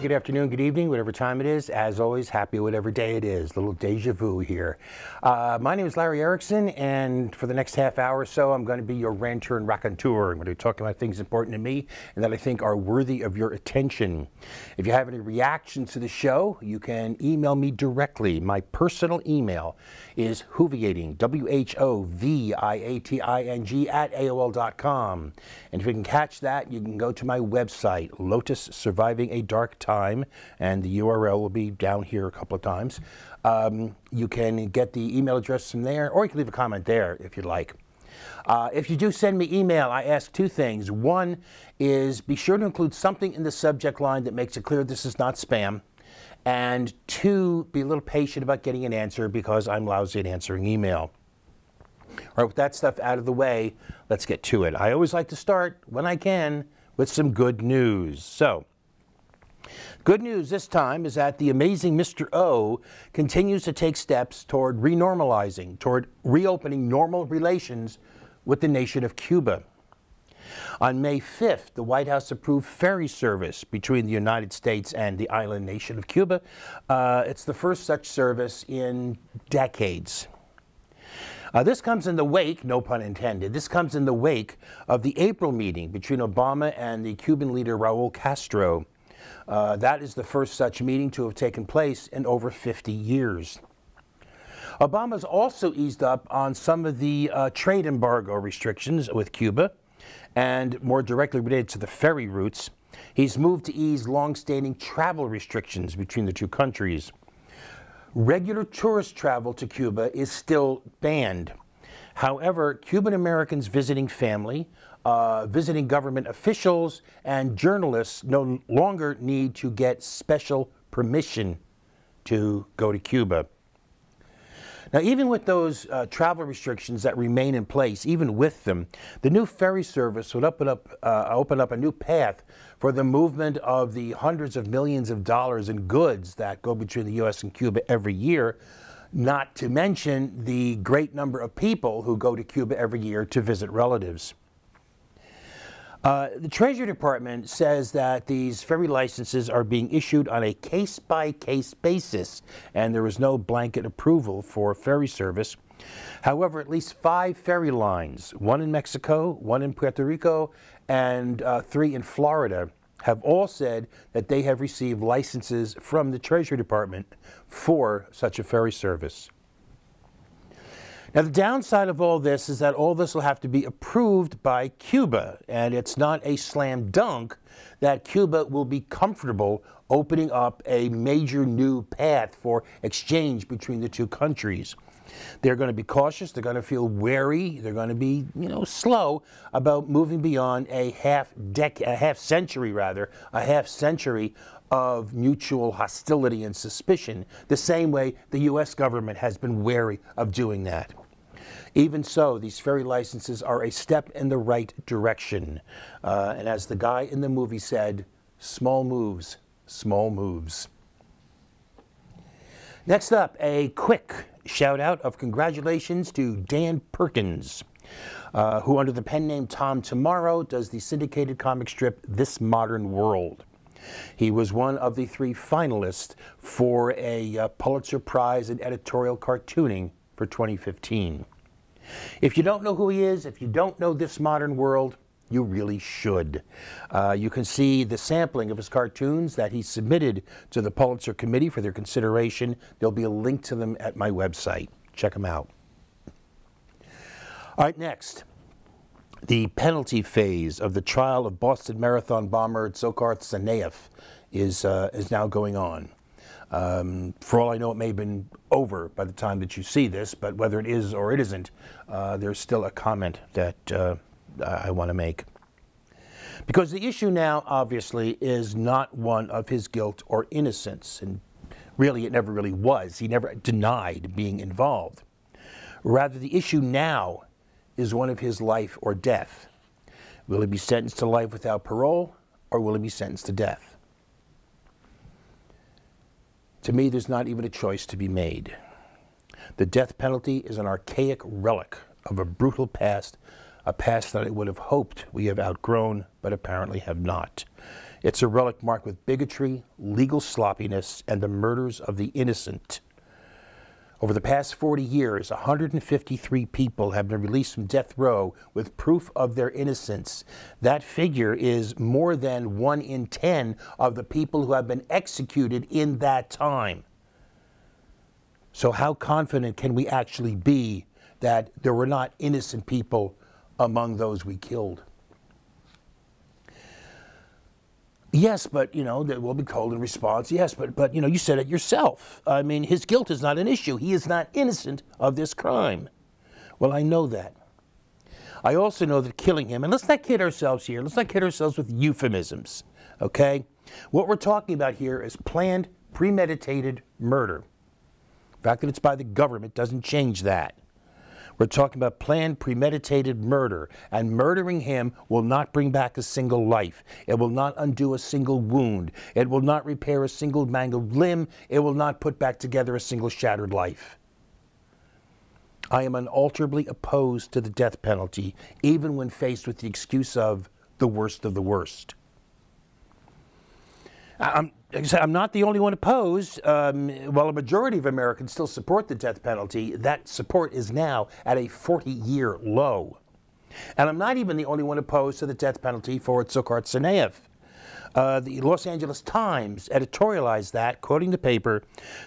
good afternoon, good evening, whatever time it is. As always, happy whatever day it is. Little deja vu here. My name is Larry Erickson, and for the next half hour or so, I'm going to be your ranter and raconteur. I'm going to be talking about things important to me and that I think are worthy of your attention. If you have any reactions to the show, you can email me directly. My personal email is whoviating, WHOVIATING @AOL.com. And if you can catch that, you can go to my website, Lotus Surviving a Dark Time, and the URL will be down here a couple of times. You can get the email address from there, or you can leave a comment there if you'd like. If you do send me email, I ask two things. One is be sure to include something in the subject line that makes it clear this is not spam. And two, be a little patient about getting an answer because I'm lousy at answering email. All right, with that stuff out of the way, let's get to it. I always like to start, when I can, with some good news. So, good news this time is that the amazing Mr. O continues to take steps toward renormalizing, toward reopening normal relations with the nation of Cuba. On May 5th, the White House approved ferry service between the United States and the island nation of Cuba. It's the first such service in decades. This comes in the wake, no pun intended, this comes in the wake of the April meeting between Obama and the Cuban leader Raul Castro. That is the first such meeting to have taken place in over 50 years. Obama's also eased up on some of the trade embargo restrictions with Cuba, and more directly related to the ferry routes. He's moved to ease long-standing travel restrictions between the two countries. Regular tourist travel to Cuba is still banned. However, Cuban Americans visiting family, visiting government officials, and journalists no longer need to get special permission to go to Cuba. Now, even with those travel restrictions that remain in place, even with them, the new ferry service would open up a new path for the movement of the hundreds of millions of dollars in goods that go between the U.S. and Cuba every year, not to mention the great number of people who go to Cuba every year to visit relatives. The Treasury Department says that these ferry licenses are being issued on a case-by-case basis, and there is no blanket approval for ferry service. However, at least 5 ferry lines, one in Mexico, one in Puerto Rico, and 3 in Florida, have all said that they have received licenses from the Treasury Department for such a ferry service. Now, the downside of all this is that all this will have to be approved by Cuba, and it's not a slam dunk that Cuba will be comfortable opening up a major new path for exchange between the two countries. They're going to be cautious, they're going to feel wary, they're going to be, slow about moving beyond a half century of mutual hostility and suspicion, the same way the U.S. government has been wary of doing that. Even so, these ferry licenses are a step in the right direction. And as the guy in the movie said, small moves, small moves. Next up, a quick shout out of congratulations to Dan Perkins, who under the pen name Tom Tomorrow does the syndicated comic strip This Modern World. He was one of the 3 finalists for a Pulitzer Prize in editorial cartooning for 2015. If you don't know who he is, if you don't know This Modern World, you really should. You can see the sampling of his cartoons that he submitted to the Pulitzer Committee for their consideration. There'll be a link to them at my website. Check them out. All right, next. The penalty phase of the trial of Boston Marathon bomber Dzhokhar Tsarnaev is now going on. For all I know, it may have been over by the time that you see this, but whether it is or it isn't, there's still a comment that I want to make. Because the issue now, obviously, is not one of his guilt or innocence, and really it never really was. He never denied being involved. Rather, the issue now is one of his life or death. Will he be sentenced to life without parole, or will he be sentenced to death? To me, there's not even a choice to be made. The death penalty is an archaic relic of a brutal past, a past that I would have hoped we have outgrown, but apparently have not. It's a relic marked with bigotry, legal sloppiness, and the murders of the innocent. Over the past 40 years, 153 people have been released from death row with proof of their innocence. That figure is more than 1 in 10 of the people who have been executed in that time. So how confident can we actually be that there were not innocent people among those we killed? Yes, but, you know, that will be cold in response. Yes, but, you know, you said it yourself. I mean, his guilt is not an issue. He is not innocent of this crime. Well, I know that. I also know that killing him, and let's not kid ourselves here. Let's not kid ourselves with euphemisms, okay? What we're talking about here is planned, premeditated murder. The fact that it's by the government doesn't change that. We're talking about planned, premeditated murder, and murdering him will not bring back a single life. It will not undo a single wound. It will not repair a single mangled limb. It will not put back together a single shattered life. I am unalterably opposed to the death penalty, even when faced with the excuse of the worst of the worst. I'm not the only one opposed. While a majority of Americans still support the death penalty, that support is now at a 40-year low. And I'm not even the only one opposed to the death penalty for Dzhokhar Tsarnaev. The Los Angeles Times editorialized that, quoting the paper,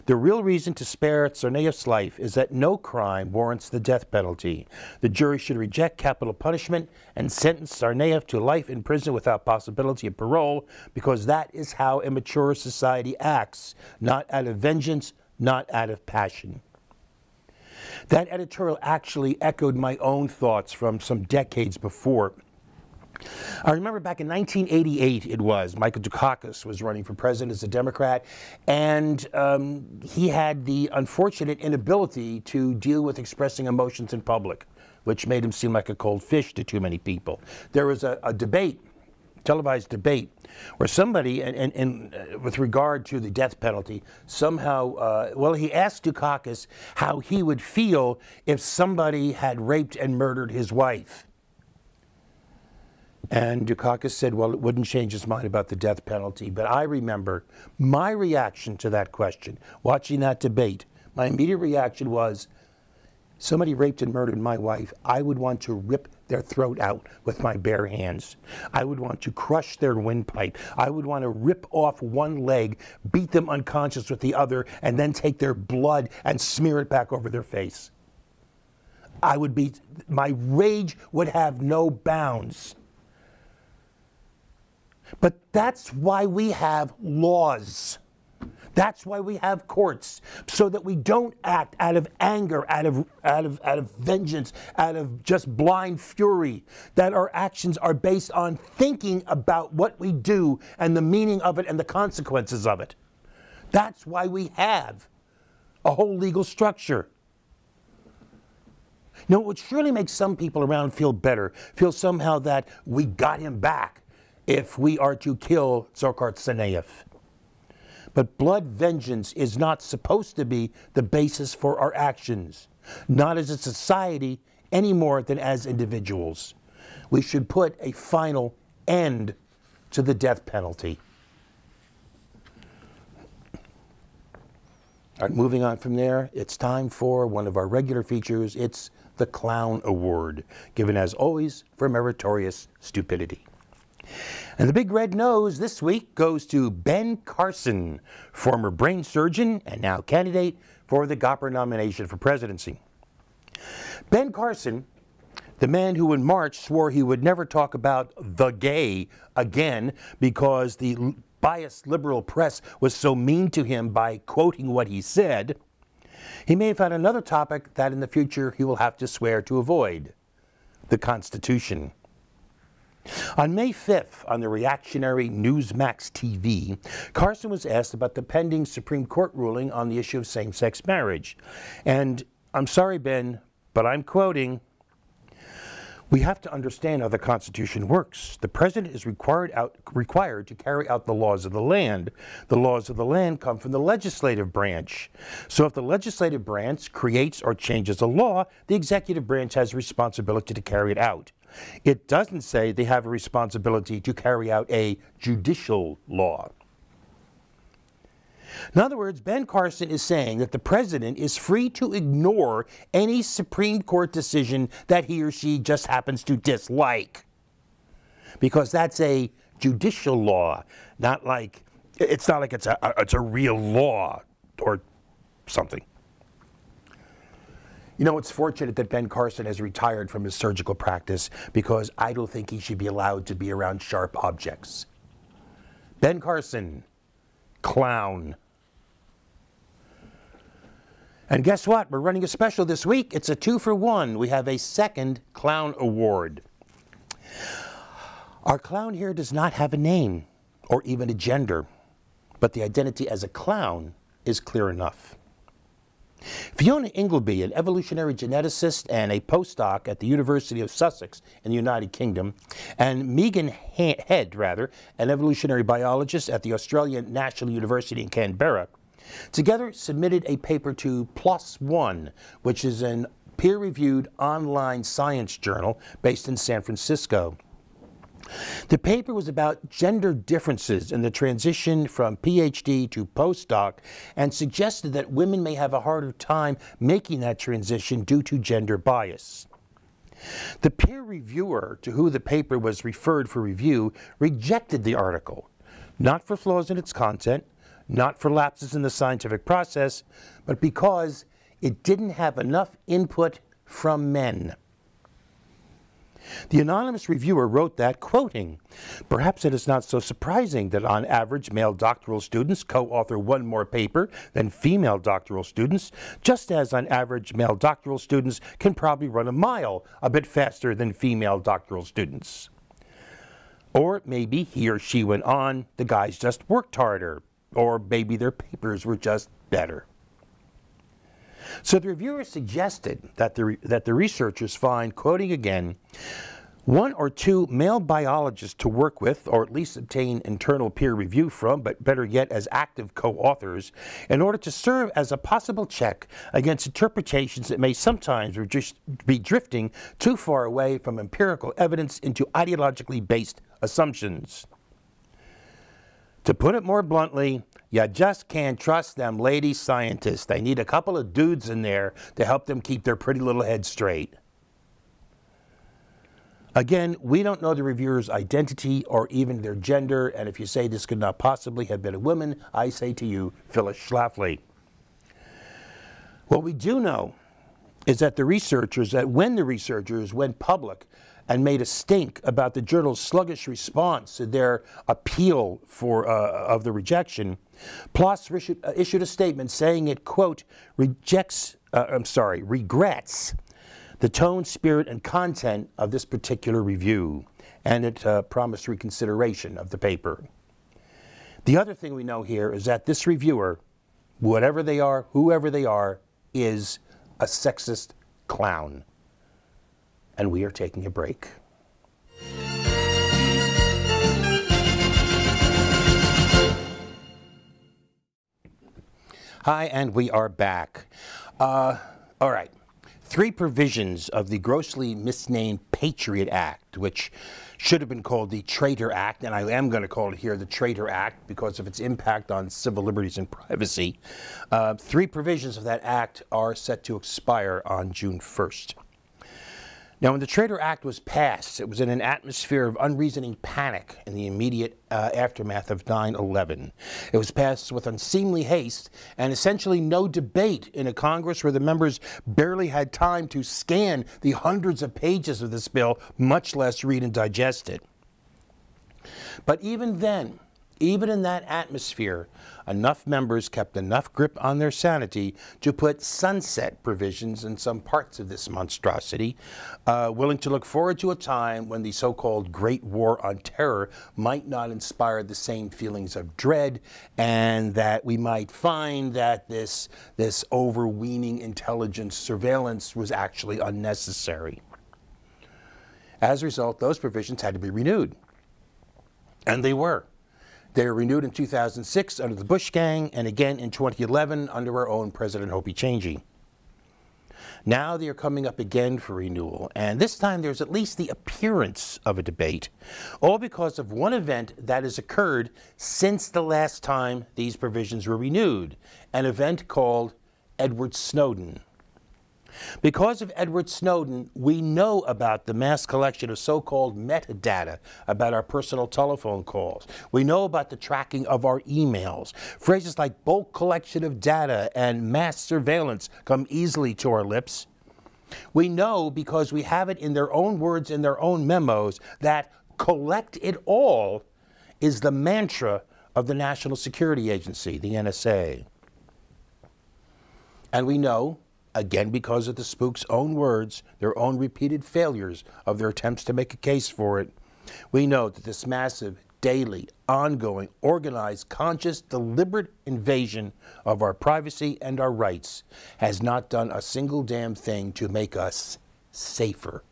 "The real reason to spare Tsarnaev's life is that no crime warrants the death penalty. The jury should reject capital punishment and sentence Tsarnaev to life in prison without possibility of parole, because that is how a mature society acts, not out of vengeance, not out of passion." That editorial actually echoed my own thoughts from some decades before. I remember back in 1988, it was, Michael Dukakis was running for president as a Democrat, and he had the unfortunate inability to deal with expressing emotions in public, which made him seem like a cold fish to too many people. There was a debate, televised debate, where somebody, with regard to the death penalty, somehow, well, he asked Dukakis how he would feel if somebody had raped and murdered his wife. And Dukakis said, well, it wouldn't change his mind about the death penalty. But I remember my reaction to that question, watching that debate. My immediate reaction was, somebody raped and murdered my wife, I would want to rip their throat out with my bare hands. I would want to crush their windpipe. I would want to rip off one leg, beat them unconscious with the other, and then take their blood and smear it back over their face. My rage would have no bounds. But that's why we have laws. That's why we have courts, so that we don't act out of anger, out of vengeance, out of just blind fury, that our actions are based on thinking about what we do and the meaning of it and the consequences of it. That's why we have a whole legal structure. Now, it would surely make some people around feel better, feel somehow that we got him back, if we are to kill Dzhokhar Tsarnaev. But blood vengeance is not supposed to be the basis for our actions, not as a society any more than as individuals. We should put a final end to the death penalty. All right, moving on from there, it's time for one of our regular features. It's the Clown Award, given as always for meritorious stupidity. And the big red nose this week goes to Ben Carson, former brain surgeon and now candidate for the Gopper nomination for presidency. Ben Carson, the man who in March swore he would never talk about the gay again because the biased liberal press was so mean to him by quoting what he said, he may have found another topic that in the future he will have to swear to avoid: the Constitution. On May 5th, on the reactionary Newsmax TV, Carson was asked about the pending Supreme Court ruling on the issue of same-sex marriage. And I'm sorry, Ben, but I'm quoting, We have to understand how the Constitution works. The president is required to carry out the laws of the land. The laws of the land come from the legislative branch. So if the legislative branch creates or changes a law, the executive branch has a responsibility to carry it out. It doesn't say they have a responsibility to carry out a judicial law. In other words, Ben Carson is saying that the president is free to ignore any Supreme Court decision that he or she just happens to dislike, because that's a judicial law, it's not like it's a real law or something. You know, it's fortunate that Ben Carson has retired from his surgical practice, because I don't think he should be allowed to be around sharp objects. Ben Carson, clown. And guess what? We're running a special this week. It's a 2-for-1. We have a second clown award. Our clown here does not have a name or even a gender, but the identity as a clown is clear enough. Fiona Ingleby, an evolutionary geneticist and a postdoc at the University of Sussex in the United Kingdom, and Megan Head, an evolutionary biologist at the Australian National University in Canberra, together submitted a paper to PLOS ONE, which is a peer-reviewed online science journal based in San Francisco. The paper was about gender differences in the transition from PhD to postdoc, and suggested that women may have a harder time making that transition due to gender bias. The peer reviewer to whom the paper was referred for review rejected the article, not for flaws in its content, not for lapses in the scientific process, but because it didn't have enough input from men. The anonymous reviewer wrote that, quoting, "Perhaps it is not so surprising that on average male doctoral students co-author one more paper than female doctoral students, just as on average male doctoral students can probably run a mile a bit faster than female doctoral students." Or maybe, he or she went on, the guys just worked harder. Or maybe their papers were just better. So the reviewer suggested that the researchers find, quoting again, "one or two male biologists to work with, or at least obtain internal peer review from, but better yet as active co-authors, in order to serve as a possible check against interpretations that may sometimes be drifting too far away from empirical evidence into ideologically based assumptions." To put it more bluntly, you just can't trust them lady scientists. They need a couple of dudes in there to help them keep their pretty little heads straight. Again, we don't know the reviewer's identity or even their gender, and if you say this could not possibly have been a woman, I say to you, Phyllis Schlafly. What we do know is that when the researchers went public and made a stink about the journal's sluggish response to their appeal of the rejection, PLOS issued a statement saying it, quote, regrets the tone, spirit, and content of this particular review, and it promised reconsideration of the paper. The other thing we know here is that this reviewer, whatever they are, whoever they are, is a sexist clown. And we are taking a break. Hi, and we are back. All right. 3 provisions of the grossly misnamed Patriot Act, which should have been called the TRAITOR Act, and I am going to call it here the TRAITOR Act because of its impact on civil liberties and privacy. 3 provisions of that act are set to expire on June 1st. Now, when the TRAITOR Act was passed, it was in an atmosphere of unreasoning panic in the immediate aftermath of 9/11. It was passed with unseemly haste and essentially no debate in a Congress where the members barely had time to scan the hundreds of pages of this bill, much less read and digest it. But even then, even in that atmosphere, enough members kept enough grip on their sanity to put sunset provisions in some parts of this monstrosity, willing to look forward to a time when the so-called Great War on Terror might not inspire the same feelings of dread, and that we might find that this overweening intelligence surveillance was actually unnecessary. As a result, those provisions had to be renewed. And they were. They were renewed in 2006 under the Bush gang, and again in 2011 under our own President Hopi Changey. Now they are coming up again for renewal, and this time there's at least the appearance of a debate, all because of one event that has occurred since the last time these provisions were renewed, an event called Edward Snowden. Because of Edward Snowden, we know about the mass collection of so-called metadata about our personal telephone calls. We know about the tracking of our emails. Phrases like bulk collection of data and mass surveillance come easily to our lips. We know because we have it in their own words, in their own memos, that collect it all is the mantra of the National Security Agency, the NSA. And we know, again because of the spooks' own words, their own repeated failures of their attempts to make a case for it, we know that this massive, daily, ongoing, organized, conscious, deliberate invasion of our privacy and our rights has not done a single damn thing to make us safer.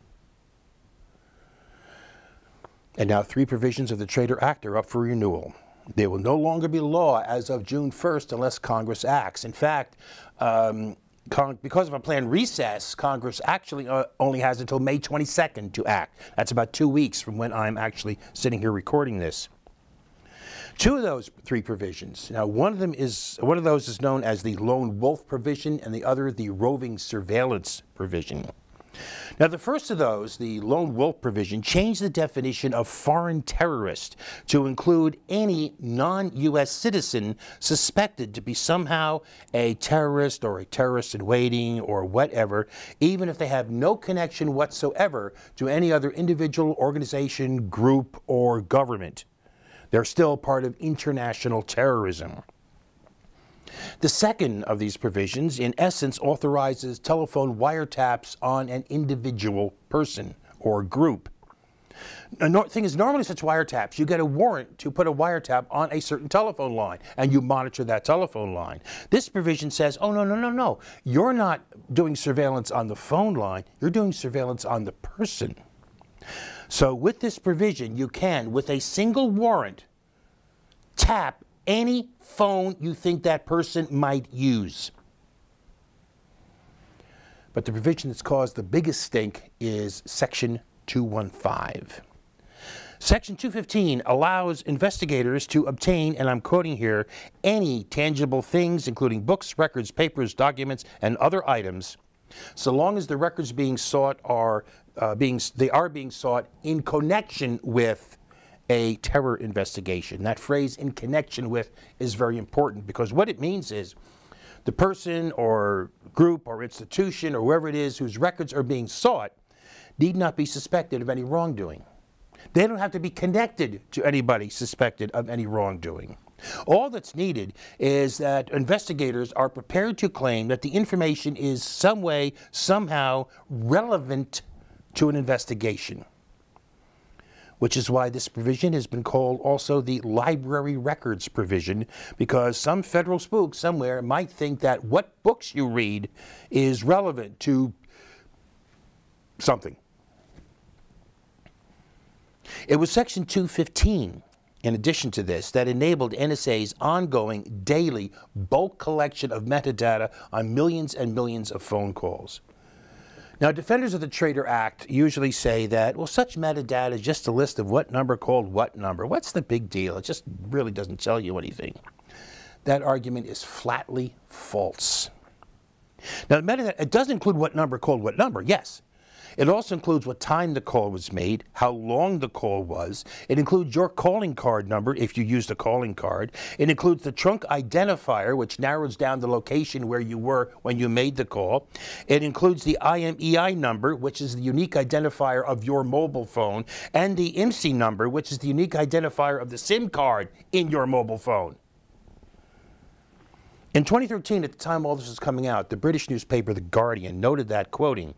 And now 3 provisions of the TRAITOR Act are up for renewal. They will no longer be law as of June 1st unless Congress acts. In fact, because of a planned recess, Congress actually only has until May 22nd to act. That's about 2 weeks from when I'm actually sitting here recording this. 2 of those 3 provisions. Now, one of those is known as the lone wolf provision, and the other the roving surveillance provision. Now, the first of those, the lone wolf provision, changed the definition of foreign terrorist to include any non-U.S. citizen suspected to be somehow a terrorist or a terrorist in waiting or whatever, even if they have no connection whatsoever to any other individual, organization, group, or government. They're still part of international terrorism. The second of these provisions, in essence, authorizes telephone wiretaps on an individual person or group. The thing is, normally such wiretaps, you get a warrant to put a wiretap on a certain telephone line, and you monitor that telephone line. This provision says, oh, no. You're not doing surveillance on the phone line, you're doing surveillance on the person. So with this provision, you can, with a single warrant, tap any phone you think that person might use. But the provision that's caused the biggest stink is Section 215. Section 215 allows investigators to obtain, and I'm quoting here, any tangible things, including books, records, papers, documents, and other items, so long as the records being sought are being sought in connection with a terror investigation. That phrase, in connection with, is very important, because what it means is the person or group or institution or whoever it is whose records are being sought need not be suspected of any wrongdoing. They don't have to be connected to anybody suspected of any wrongdoing. All that's needed is that investigators are prepared to claim that the information is some way, somehow relevant to an investigation. Which is why this provision has been called also the library records provision, because some federal spook somewhere might think that what books you read is relevant to something. It was Section 215, in addition to this, that enabled NSA's ongoing daily bulk collection of metadata on millions and millions of phone calls. Now, defenders of the TRAITOR Act usually say that, well, such metadata is just a list of what number called what number. What's the big deal? It just really doesn't tell you anything. That argument is flatly false. Now, metadata, it does include what number called what number, yes. It also includes what time the call was made, how long the call was. It includes your calling card number if you used a calling card. It includes the trunk identifier, which narrows down the location where you were when you made the call. It includes the IMEI number, which is the unique identifier of your mobile phone, and the IMSI number, which is the unique identifier of the SIM card in your mobile phone. In 2013, at the time all this was coming out, the British newspaper The Guardian noted that, quoting,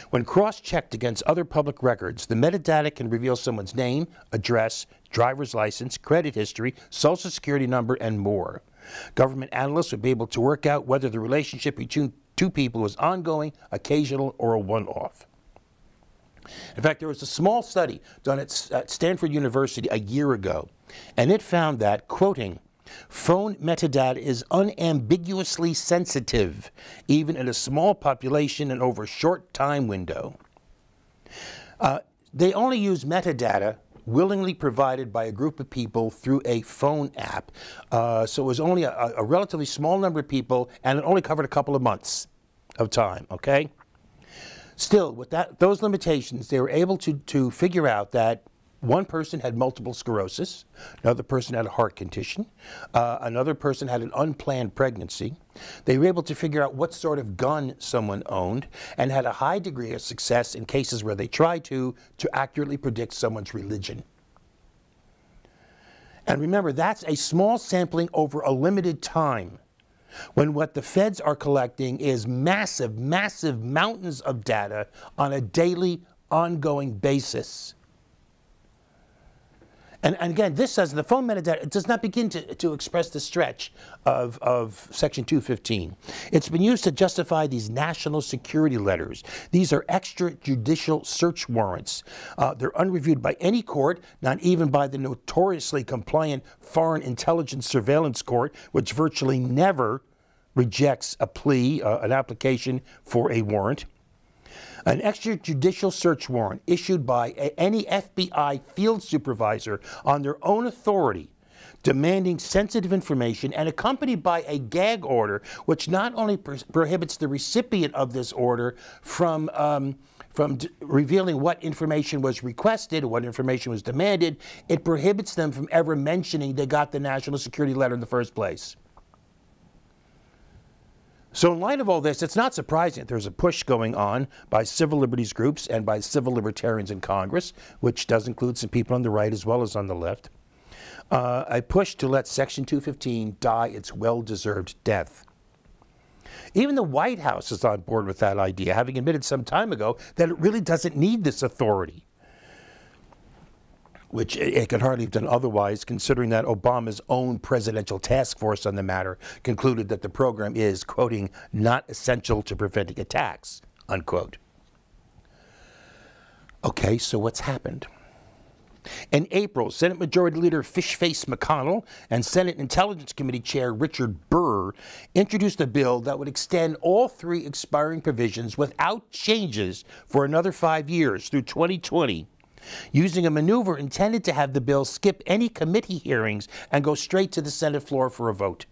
"When cross-checked against other public records, the metadata can reveal someone's name, address, driver's license, credit history, social security number, and more. Government analysts would be able to work out whether the relationship between two people was ongoing, occasional, or a one-off." In fact, there was a small study done at Stanford University a year ago, and it found that, quoting, phone metadata is unambiguously sensitive, even in a small population and over a short time window. They only use metadata willingly provided by a group of people through a phone app. So it was only a relatively small number of people, and it only covered a couple of months of time, okay? Still, with those limitations, they were able to figure out that one person had multiple sclerosis, another person had a heart condition, another person had an unplanned pregnancy. They were able to figure out what sort of gun someone owned and had a high degree of success in cases where they tried to accurately predict someone's religion. And remember, that's a small sampling over a limited time, when what the feds are collecting is massive, massive mountains of data on a daily, ongoing basis. And again, this says the phone metadata, it does not begin to express the stretch of Section 215. It's been used to justify these national security letters. These are extrajudicial search warrants. They're unreviewed by any court, not even by the notoriously compliant Foreign Intelligence Surveillance Court, which virtually never rejects a plea, an application for a warrant. An extrajudicial search warrant issued by any FBI field supervisor on their own authority, demanding sensitive information and accompanied by a gag order, which not only prohibits the recipient of this order from revealing what information was requested or what information was demanded, it prohibits them from ever mentioning they got the national security letter in the first place. So in light of all this, it's not surprising that there's a push going on by civil liberties groups and by civil libertarians in Congress, which does include some people on the right as well as on the left, a push to let Section 215 die its well-deserved death. Even the White House is on board with that idea, having admitted some time ago that it really doesn't need this authority, which it could hardly have done otherwise, considering that Obama's own presidential task force on the matter concluded that the program is, quoting, not essential to preventing attacks, unquote. Okay, so what's happened? In April, Senate Majority Leader Fishface McConnell and Senate Intelligence Committee Chair Richard Burr introduced a bill that would extend all 3 expiring provisions without changes for another 5 years through 2020. Using a maneuver intended to have the bill skip any committee hearings and go straight to the Senate floor for a vote.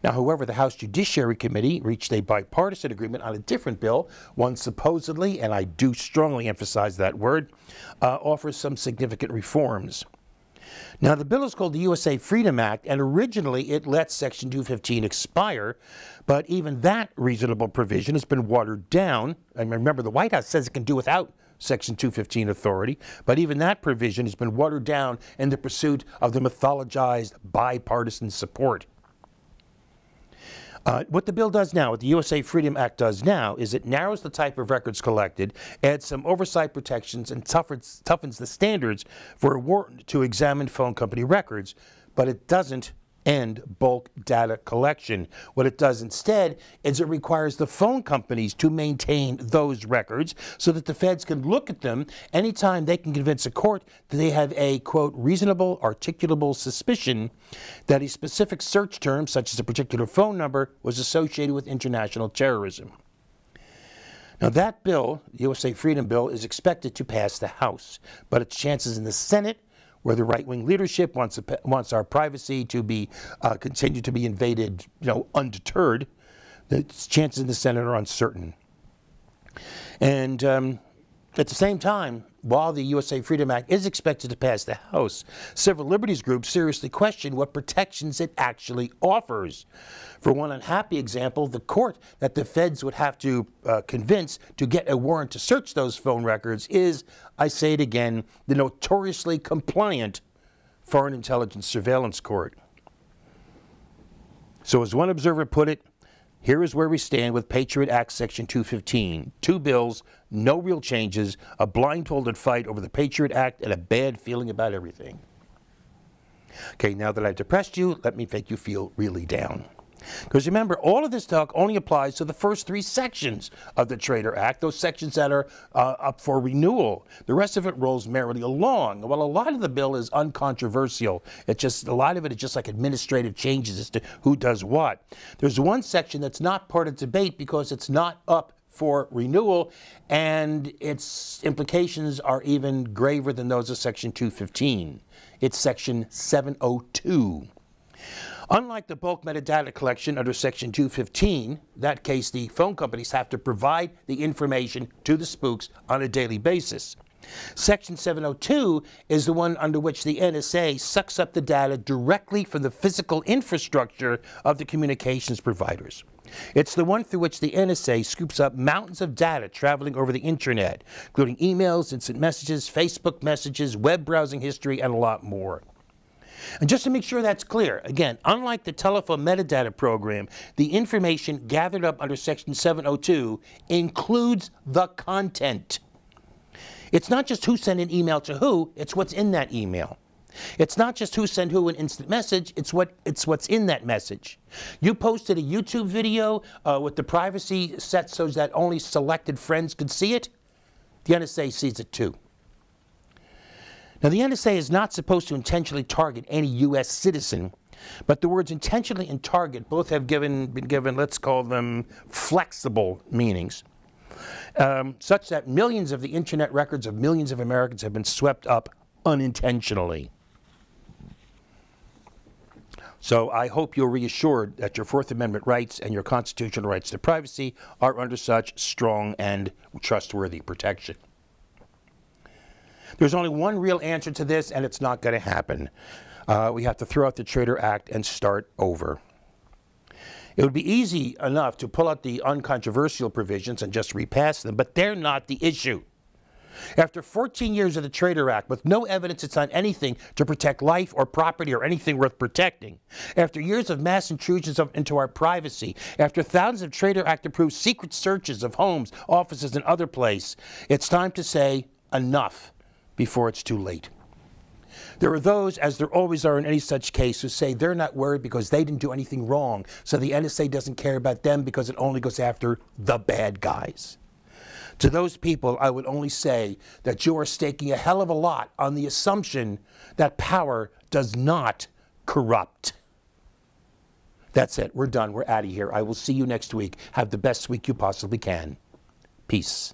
Now, however, the House Judiciary Committee reached a bipartisan agreement on a different bill, one supposedly, and I do strongly emphasize that word, offers some significant reforms. Now, the bill is called the USA Freedom Act, and originally it let Section 215 expire, but even that reasonable provision has been watered down. And remember, the White House says it can do without Section 215 authority, but even that provision has been watered down in the pursuit of the mythologized bipartisan support. What the bill does now, what the USA Freedom Act does now, is it narrows the type of records collected, adds some oversight protections, and toughens the standards for a warrant to examine phone company records, but it doesn't end bulk data collection. What it does instead is it requires the phone companies to maintain those records so that the feds can look at them anytime they can convince a court that they have a, quote, reasonable, articulable suspicion that a specific search term, such as a particular phone number, was associated with international terrorism. Now that bill, the USA Freedom Bill, is expected to pass the House, but its chances in the Senate, where the right-wing leadership wants our privacy to be continue to be invaded, undeterred, the chances in the Senate are uncertain. And at the same time, while the USA Freedom Act is expected to pass the House, civil liberties groups seriously question what protections it actually offers. For one unhappy example, the court that the feds would have to convince to get a warrant to search those phone records is, I say it again, the notoriously compliant Foreign Intelligence Surveillance Court. So as one observer put it, here is where we stand with Patriot Act Section 215. 2 bills, no real changes, a blindfolded fight over the Patriot Act, and a bad feeling about everything. Okay, now that I've depressed you, let me make you feel really down. Because remember, all of this talk only applies to the first 3 sections of the TRAITOR Act, those sections that are up for renewal. The rest of it rolls merrily along. Well, a lot of the bill is uncontroversial. A lot of it is just like administrative changes as to who does what. There's one section that's not part of debate because it's not up for renewal, and its implications are even graver than those of Section 215. It's Section 702. Unlike the bulk metadata collection under Section 215, in that case the phone companies have to provide the information to the spooks on a daily basis. Section 702 is the one under which the NSA sucks up the data directly from the physical infrastructure of the communications providers. It's the one through which the NSA scoops up mountains of data traveling over the internet, including emails, instant messages, Facebook messages, web browsing history, and a lot more. And just to make sure that's clear, again, unlike the telephone metadata program, the information gathered up under Section 702 includes the content. It's not just who sent an email to who, it's what's in that email. It's not just who sent who an instant message, it's what's in that message. You posted a YouTube video with the privacy set so that only selected friends could see it. The NSA sees it too. Now, the NSA is not supposed to intentionally target any U.S. citizen, but the words intentionally and target both have been given, let's call them, flexible meanings, such that millions of the internet records of millions of Americans have been swept up unintentionally. So I hope you're reassured that your Fourth Amendment rights and your constitutional rights to privacy are under such strong and trustworthy protection. There's only one real answer to this, and it's not going to happen. We have to throw out the TRAITOR Act and start over. It would be easy enough to pull out the uncontroversial provisions and just repass them, but they're not the issue. After 14 years of the TRAITOR Act, with no evidence it's done anything to protect life or property or anything worth protecting, after years of mass intrusions into our privacy, after thousands of TRAITOR Act-approved secret searches of homes, offices, and other places, it's time to say enough before it's too late. There are those, as there always are in any such case, who say they're not worried because they didn't do anything wrong, so the NSA doesn't care about them because it only goes after the bad guys. To those people, I would only say that you are staking a hell of a lot on the assumption that power does not corrupt. That's it. We're done. We're out of here. I will see you next week. Have the best week you possibly can. Peace.